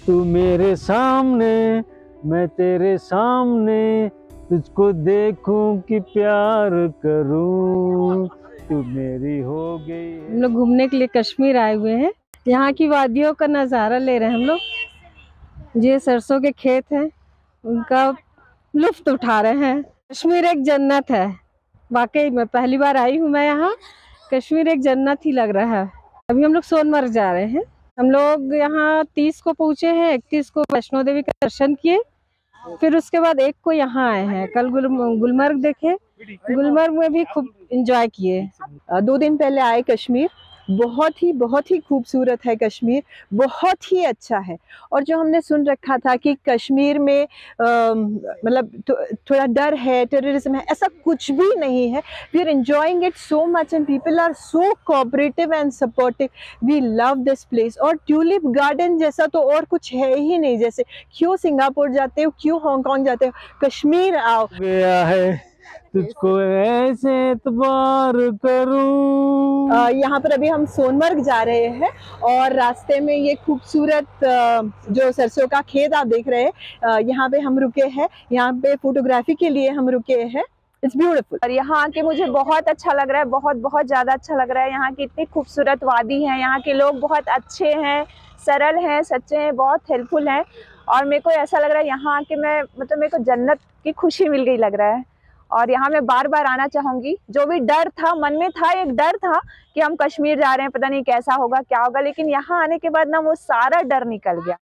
तू मेरे सामने मैं तेरे सामने, तुझको देखूं कि प्यार करूं, तू मेरी हो गई। हम लोग घूमने के लिए कश्मीर आए हुए हैं। यहाँ की वादियों का नज़ारा ले रहे हैं हम लोग। ये सरसों के खेत हैं, उनका लुफ्त उठा रहे हैं। कश्मीर एक जन्नत है, वाकई में पहली बार आई हूँ मैं यहाँ। कश्मीर एक जन्नत ही लग रहा है। अभी हम लोग सोनमर्ग जा रहे हैं। हम लोग यहाँ 30 को पहुँचे हैं, 31 को वैष्णो देवी का दर्शन किए, फिर उसके बाद 1 को यहाँ आए हैं। कल गुलमर्ग देखे, गुलमर्ग में भी खूब एंजॉय किए। 2 दिन पहले आए कश्मीर। बहुत ही खूबसूरत है कश्मीर, बहुत ही अच्छा है। और जो हमने सुन रखा था कि कश्मीर में मतलब थोड़ा डर है, टेररिज्म है, ऐसा कुछ भी नहीं है। We are enjoying it so much and people are so cooperative and supportive. We love this place. और ट्यूलिप गार्डन जैसा तो और कुछ है ही नहीं। जैसे क्यों सिंगापुर जाते हो, क्यों हांगकांग जाते हो, कश्मीर आओ। गया है तुझको ऐसे एतबार करूं। यहाँ पर अभी हम सोनमर्ग जा रहे हैं और रास्ते में ये खूबसूरत जो सरसों का खेत आप देख रहे हैं, यहाँ पे हम रुके हैं। यहाँ पे फोटोग्राफी के लिए हम रुके हैं। It's beautiful. और यहाँ आके मुझे बहुत अच्छा लग रहा है, बहुत ज़्यादा अच्छा लग रहा है। यहाँ की इतनी खूबसूरत वादी है, यहाँ के लोग बहुत अच्छे हैं, सरल हैं, सच्चे हैं, बहुत हेल्पफुल हैं। और मेरे को ऐसा लग रहा है यहाँ आके मैं मतलब मेरे को जन्नत की खुशी मिल गई लग रहा है। और यहाँ मैं बार बार आना चाहूँगी। जो भी डर था मन में था, एक डर था कि हम कश्मीर जा रहे हैं, पता नहीं कैसा होगा क्या होगा, लेकिन यहाँ आने के बाद ना वो सारा डर निकल गया।